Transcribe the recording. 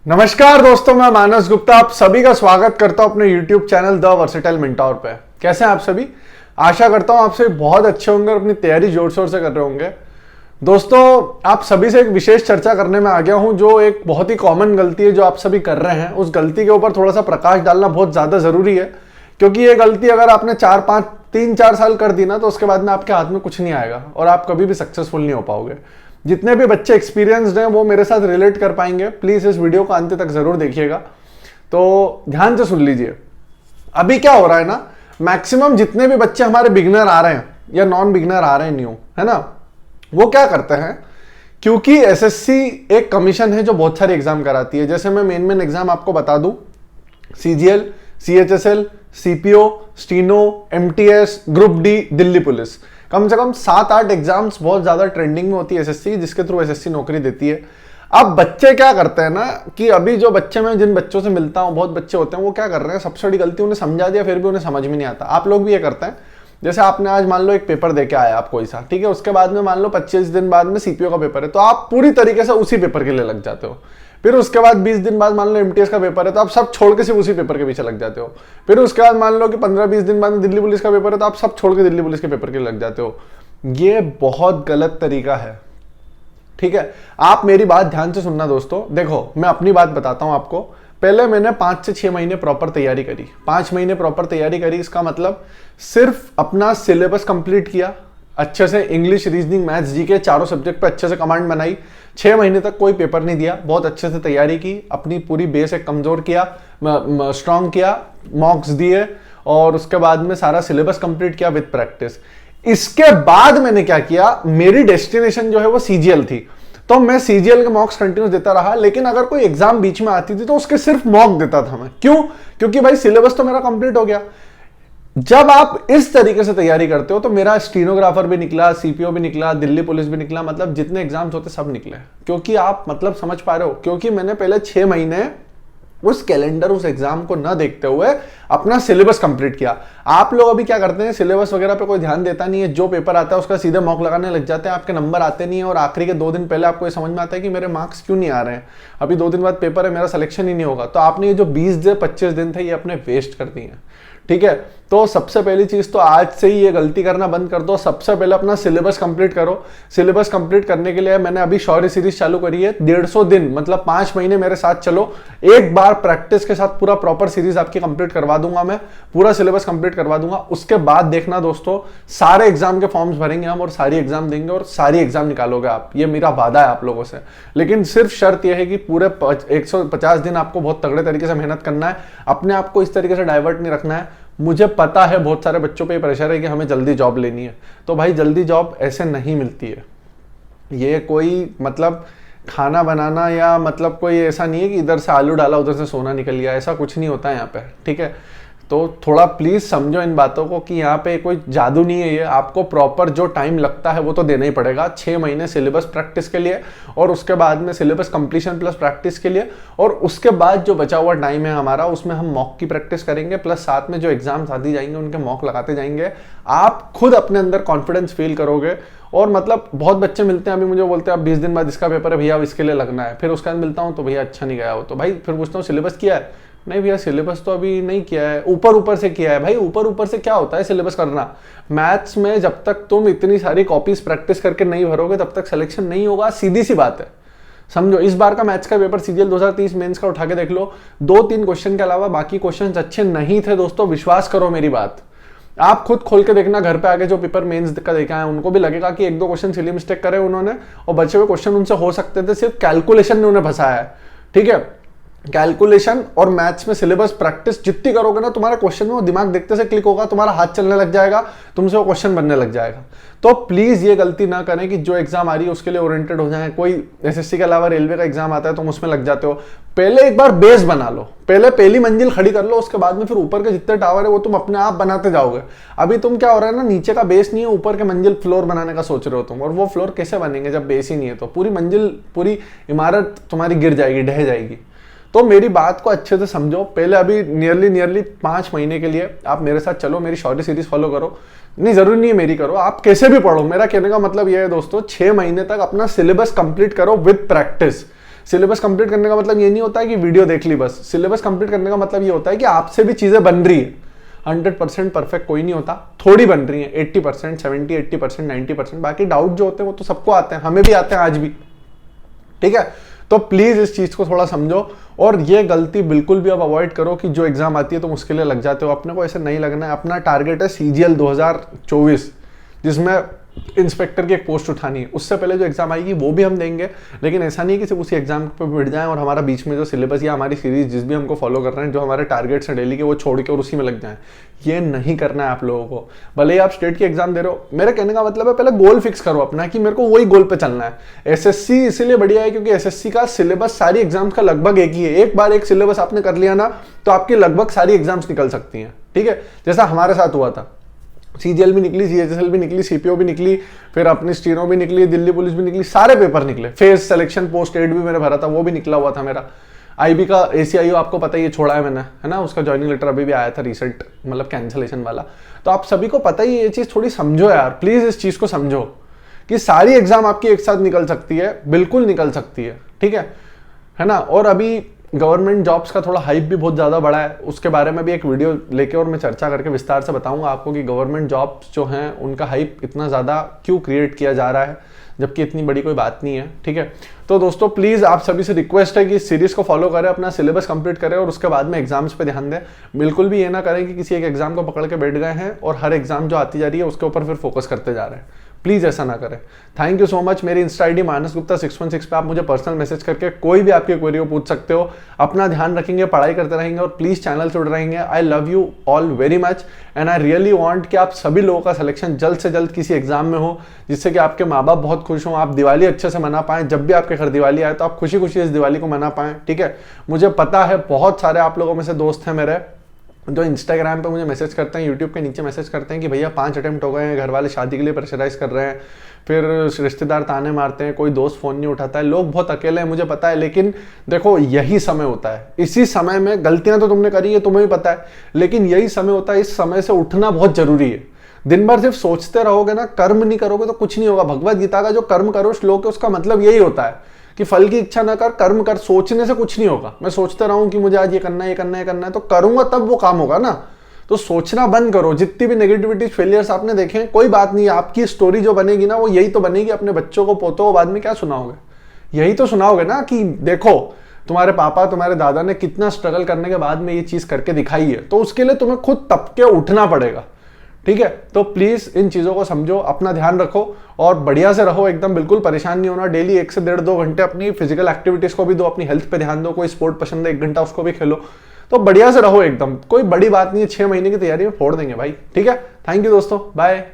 नमस्कार दोस्तों, मैं मानस गुप्ता आप सभी का स्वागत करता हूं अपने YouTube channel the versatile mentor पे। कैसे हैं आप सभी? आशा करता हूं आप सभी बहुत अच्छे होंगे और अपनी तैयारी जोर शोर से कर रहे होंगे। दोस्तों, आप सभी से एक विशेष चर्चा करने में आ गया हूं, जो एक बहुत ही कॉमन गलती है जो आप सभी कर रहे हैं। उस गलती के ऊपर थोड़ा सा प्रकाश डालना बहुत ज्यादा जरूरी है, क्योंकि ये गलती अगर आपने 3-4 साल कर दी ना, तो उसके बाद में आपके हाथ में कुछ नहीं आएगा और आप कभी भी सक्सेसफुल नहीं हो पाओगे। जितने भी बच्चे एक्सपीरियंस्ड हैं वो मेरे साथ रिलेट कर पाएंगे। प्लीज इस वीडियो को अंत तक जरूर देखिएगा। तो ध्यान से सुन लीजिए। अभी क्या हो रहा है ना, मैक्सिमम जितने भी बच्चे हमारे बिगिनर आ रहे हैं या नॉन बिगिनर आ रहे हैं, न्यू है ना, वो क्या करते हैं, क्योंकि एसएससी एक कमीशन है जो बहुत सारे एग्जाम कराती है। जैसे मैं मेन एग्जाम आपको बता दूं, CGL, CHSL, CPO, steno, MTS, group D, Delhi police, कम से कम 7-8 एग्जाम्स बहुत ज्यादा ट्रेंडिंग में होती है एसएससी, जिसके थ्रू एसएससी नौकरी देती है। अब बच्चे क्या करते हैं ना, कि अभी जो बच्चे, मैं जिन बच्चों से मिलता हूं, बहुत बच्चे होते हैं, वो क्या कर रहे हैं, सबसे बड़ी गलती, उन्हें समझा दिया फिर भी उन्हें समझ में नहीं आता। आप लोग भी ये करते हैं। जैसे आपने आज मान लो एक पेपर दे के आया आप कोई सा, ठीक है, उसके बाद में मान लो 25 दिन बाद में सीपीओ का पेपर है, तो आप पूरी तरीके से उसी पेपर के लिए लग जाते हो। फिर उसके बाद 20 दिन बाद मान लो एमटीएस का पेपर है, तो आप सब छोड़ के सिर्फ उसी पेपर के पीछे लग जाते हो। फिर उसके बाद मान लो कि 15-20 दिन बाद में दिल्ली पुलिस का पेपर है, तो आप सब छोड़ के दिल्ली पुलिस के पेपर के लिए लग जाते हो। ये बहुत गलत तरीका है, ठीक है। आप मेरी बात ध्यान से सुनना दोस्तों। देखो, मैं अपनी बात बताता हूं आपको। पहले मैंने 5 से 6 महीने प्रॉपर तैयारी करी। 5 महीने प्रॉपर तैयारी करी, इसका मतलब सिर्फ अपना सिलेबस कंप्लीट किया, अच्छे से इंग्लिश, रीजनिंग, मैथ्स, जीके चारों सब्जेक्ट पे अच्छे से कमांड बनाई। 6 महीने तक कोई पेपर नहीं दिया, बहुत अच्छे से तैयारी की, अपनी पूरी बेस एक कमजोर किया, स्ट्रॉन्ग किया, मॉक्स दिए, और उसके बाद में सारा सिलेबस कंप्लीट किया विद प्रैक्टिस। इसके बाद मैंने क्या किया, मेरी डेस्टिनेशन जो है वो सीजीएल थी, तो मैं सीजीएल के मॉक्स कंटिन्यूस देता रहा। लेकिन अगर कोई एग्जाम बीच में आती थी तो उसके सिर्फ मॉक देता था मैं। क्यों? क्योंकि भाई सिलेबस तो मेरा कंप्लीट हो गया। जब आप इस तरीके से तैयारी करते हो तो मेरा स्टीनोग्राफर भी निकला, सीपीओ भी निकला, दिल्ली पुलिस भी निकला, मतलब जितने एग्जाम्स होते सब निकले। क्योंकि आप मतलब समझ पा रहे हो, क्योंकि मैंने पहले 6 महीने उस कैलेंडर, उस एग्जाम को न देखते हुए अपना सिलेबस कंप्लीट किया। आप लोग अभी क्या करते हैं, सिलेबस वगैरह पे कोई ध्यान देता नहीं है, जो पेपर आता है उसका सीधे मॉक लगाने लग जाते हैं, आपके नंबर आते नहीं है, और आखिरी के 2 दिन पहले आपको ये समझ में आता है कि मेरे मार्क्स क्यों नहीं आ रहे हैं, अभी 2 दिन बाद पेपर है, मेरा सिलेक्शन ही नहीं होगा। तो आपने ये जो 20-25 दिन थे ये अपने वेस्ट कर दिए हैं, ठीक है। तो सबसे पहली चीज तो आज से ही ये गलती करना बंद कर दो। सबसे पहले अपना सिलेबस कंप्लीट करो। सिलेबस कंप्लीट करने के लिए मैंने अभी शौर्य सीरीज चालू करी है। 150 दिन मतलब 5 महीने मेरे साथ चलो, एक बार प्रैक्टिस के साथ पूरा प्रॉपर सीरीज आपकी कंप्लीट करवा दूंगा, मैं पूरा सिलेबस कंप्लीट करवा दूंगा। उसके बाद देखना दोस्तों, सारे एग्जाम के फॉर्म्स भरेंगे हम और सारी एग्जाम देंगे और सारी एग्जाम निकालोगे आप, ये मेरा वादा है आप लोगों से। लेकिन सिर्फ शर्त यह है कि पूरे 150 दिन आपको बहुत तगड़े तरीके से मेहनत करना है, अपने आप को इस तरीके से डाइवर्ट नहीं रखना है। मुझे पता है बहुत सारे बच्चों पे प्रेशर है कि हमें जल्दी जॉब लेनी है, तो भाई जल्दी जॉब ऐसे नहीं मिलती है। ये कोई मतलब खाना बनाना या मतलब कोई ऐसा नहीं है कि इधर से आलू डाला उधर से सोना निकल गया, ऐसा कुछ नहीं होता है यहाँ पे, ठीक है। तो थोड़ा प्लीज समझो इन बातों को कि यहाँ पे कोई जादू नहीं है, ये आपको प्रॉपर जो टाइम लगता है वो तो देना ही पड़ेगा। 6 महीने सिलेबस प्रैक्टिस के लिए, और उसके बाद में सिलेबस कंप्लीशन प्लस प्रैक्टिस के लिए, और उसके बाद जो बचा हुआ टाइम है हमारा उसमें हम मॉक की प्रैक्टिस करेंगे, प्लस साथ में जो एग्जाम्स आती जाएंगे उनके मॉक लगाते जाएंगे। आप खुद अपने अंदर कॉन्फिडेंस फील करोगे। और मतलब बहुत बच्चे मिलते हैं अभी मुझे, बोलते हैं अब 20 दिन बाद इसका पेपर है भैया, अब इसके लिए लगना है। फिर उसके बाद मिलता हूँ तो भैया अच्छा नहीं गया हो, तो भाई फिर पूछता हूँ सिलेबस किया है? नहीं भैया सिलेबस तो अभी नहीं किया है, ऊपर से किया है। भाई ऊपर से क्या होता है सिलेबस करना? मैथ्स में जब तक तुम इतनी सारी कॉपीज प्रैक्टिस करके नहीं भरोगे तब तक सिलेक्शन नहीं होगा, सीधी सी बात है। समझो, इस बार का मैथ्स का पेपर सीजीएल 2030 मेंस का उठा के देख लो, 2-3 क्वेश्चन के अलावा बाकी क्वेश्चन अच्छे नहीं थे दोस्तों, विश्वास करो मेरी बात। आप खुद खोल के देखना, घर पे आगे जो पेपर मेंस का देखा है उनको भी लगेगा कि 1-2 क्वेश्चन सिली मिस्टेक करे उन्होंने, और बचे हुए क्वेश्चन उनसे हो सकते थे, सिर्फ कैलकुलेशन ने उन्हें फंसाया है, ठीक है। कैलकुलेशन और मैथ्स में सिलेबस प्रैक्टिस जितनी करोगे ना, तुम्हारे क्वेश्चन में वो दिमाग देखते से क्लिक होगा, तुम्हारा हाथ चलने लग जाएगा, तुमसे वो क्वेश्चन बनने लग जाएगा। तो प्लीज ये गलती ना करें कि जो एग्जाम आ रही है उसके लिए ओरिएंटेड हो जाए। कोई एसएससी के अलावा रेलवे का एग्जाम आता है तुम उसमें लग जाते हो। पहले एक बार बेस बना लो, पहले पहली मंजिल खड़ी कर लो, उसके बाद में फिर ऊपर के जितने टावर है वो तुम अपने आप बनाते जाओगे। अभी तुम क्या हो रहा है ना, नीचे का बेस नहीं है, ऊपर के मंजिल फ्लोर बनाने का सोच रहे हो तुम, और वो फ्लोर कैसे बनेंगे जब बेस ही नहीं है? तो पूरी मंजिल, पूरी इमारत तुम्हारी गिर जाएगी, ढह जाएगी। तो मेरी बात को अच्छे से समझो। पहले अभी नियरली 5 महीने के लिए आप मेरे साथ चलो, मेरी शॉर्ट सीरीज फॉलो करो। नहीं, जरूरी नहीं है मेरी करो, आप कैसे भी पढ़ो। मेरा कहने का मतलब यह है दोस्तों, 6 महीने तक अपना सिलेबस कंप्लीट करो विद प्रैक्टिस। सिलेबस कंप्लीट करने का मतलब ये नहीं होता है कि वीडियो देख ली बस। सिलेबस कंप्लीट करने का मतलब ये होता है कि आपसे भी चीजें बन रही है। 100% परफेक्ट कोई नहीं होता, थोड़ी बन रही है, 80%, 70, 80%, 90%। बाकी डाउट जो होते हैं वो तो सबको आते हैं, हमें भी आते हैं आज भी, ठीक है। तो प्लीज इस चीज को थोड़ा समझो और ये गलती बिल्कुल भी अब अवॉइड करो कि जो एग्जाम आती है तुम उसके लिए लग जाते हो। अपने को ऐसे नहीं लगना है। अपना टारगेट है CGL 2024, जिसमें इंस्पेक्टर की एक पोस्ट उठानी है। उससे पहले जो एग्जाम आएगी वो भी हम देंगे, लेकिन ऐसा नहीं है कि सिर्फ उसी एग्जाम पे बैठ जाएं और हमारा बीच में जो सिलेबस या हमारी सीरीज जिस भी हमको फॉलो कर रहे हैं, जो हमारे टारगेट्स हैं डेली के, वो छोड़ के और उसी में लग जाएं। ये नहीं करना है आप लोगों को। भले ही आप स्टेट की एग्जाम दे रहे हो, मेरे कहने का मतलब है पहले गोल फिक्स करो अपना कि मेरे को वही गोल पे चलना है। SSC इसीलिए बढ़िया है क्योंकि SSC का सिलेबस सारी एग्जाम्स का लगभग एक ही है। एक बार एक सिलेबस आपने कर लिया ना तो आपकी लगभग सारी एग्जाम्स निकल सकती हैं, ठीक है। जैसा हमारे साथ हुआ था, CGL भी निकली, CHSL भी निकली, CPO भी निकली, फिर अपनी स्टीनो भी निकली, दिल्ली पुलिस भी निकली, सारे पेपर निकले। फेस सिलेक्शन पोस्ट 8 भी मैंने भरा था, वो भी निकला हुआ था मेरा। IB का ACIO आपको पता ही है, छोड़ा है मैंने, है ना। उसका ज्वाइनिंग लेटर अभी भी आया था रिसेंट, मतलब कैंसिलेशन वाला। तो आप सभी को पता ही, ये चीज थोड़ी समझो यार, प्लीज इस चीज को समझो कि सारी एग्जाम आपकी एक साथ निकल सकती है, बिल्कुल निकल सकती है, ठीक है ना। और अभी गवर्नमेंट जॉब्स का थोड़ा हाइप भी बहुत ज़्यादा बढ़ा है, उसके बारे में भी एक वीडियो लेके और मैं चर्चा करके विस्तार से बताऊंगा आपको कि गवर्नमेंट जॉब्स जो हैं उनका हाइप इतना ज़्यादा क्यों क्रिएट किया जा रहा है, जबकि इतनी बड़ी कोई बात नहीं है, ठीक है। तो दोस्तों प्लीज़ आप सभी से रिक्वेस्ट है कि इस सीरीज़ को फॉलो करें, अपना सिलेबस कंप्लीट करें और उसके बाद में एग्जाम्स पे ध्यान दें। बिल्कुल भी ये ना करें कि किसी एक एग्जाम को पकड़ के बैठ गए हैं और हर एग्जाम जो आती जा रही है उसके ऊपर फिर फोकस करते जा रहे हैं। प्लीज ऐसा ना करें। Thank you so much. मेरी इंस्टा आईडी मानस गुप्ता 616 पे आप मुझे पर्सनल मैसेज करके कोई भी आपकी क्वेरी को पूछ सकते हो। अपना ध्यान रखेंगे, पढ़ाई करते रहेंगे और प्लीज चैनल से जुड़े रहेंगे। I love you all very much and I really want कि आप सभी लोगों का सिलेक्शन जल्द से जल्द किसी एग्जाम में हो, जिससे कि आपके माँ बाप बहुत खुश हों, आप दिवाली अच्छे से मना पाएं। जब भी आपके घर दिवाली आए तो आप खुशी खुशी इस दिवाली को मना पाएं, ठीक है। मुझे पता है बहुत सारे आप लोगों में से दोस्त हैं मेरे जो इंस्टाग्राम पे मुझे मैसेज करते हैं, यूट्यूब के नीचे मैसेज करते हैं कि भैया 5 अटेम्प्ट हो गए हैं, घर वाले शादी के लिए प्रेशराइज कर रहे हैं, फिर रिश्तेदार ताने मारते हैं, कोई दोस्त फ़ोन नहीं उठाता है, लोग बहुत अकेले हैं, मुझे पता है। लेकिन देखो यही समय होता है, इसी समय में गलतियां तो तुमने करी है, तुम्हें भी पता है, लेकिन यही समय होता है, इस समय से उठना बहुत जरूरी है। दिन भर सिर्फ सोचते रहोगे ना, कर्म नहीं करोगे तो कुछ नहीं होगा। भगवत गीता का जो कर्म करो श्लोक है उसका मतलब यही होता है कि फल की इच्छा ना कर, कर्म कर। सोचने से कुछ नहीं होगा। मैं सोचता रहूं कि मुझे आज ये करना है, ये करना है, ये करना है, तो करूंगा तब वो काम होगा ना। तो सोचना बंद करो। जितनी भी नेगेटिविटी फेलियर्स आपने देखे हैं, कोई बात नहीं, आपकी स्टोरी जो बनेगी ना वो यही तो बनेगी। अपने बच्चों को, पोतों को बाद में क्या सुनाओगे? यही तो सुनाओगे ना कि देखो तुम्हारे पापा, तुम्हारे दादा ने कितना स्ट्रगल करने के बाद में ये चीज करके दिखाई है। तो उसके लिए तुम्हें खुद तप के उठना पड़ेगा, ठीक है। तो प्लीज इन चीजों को समझो, अपना ध्यान रखो और बढ़िया से रहो, एकदम बिल्कुल परेशान नहीं होना। डेली 1 से 1.5-2 घंटे अपनी फिजिकल एक्टिविटीज को भी दो, अपनी हेल्थ पे ध्यान दो। कोई स्पोर्ट पसंद है 1 घंटा उसको भी खेलो, तो बढ़िया से रहो एकदम। कोई बड़ी बात नहीं है, 6 महीने की तैयारी में फोड़ देंगे भाई, ठीक है। थैंक यू दोस्तों, बाय।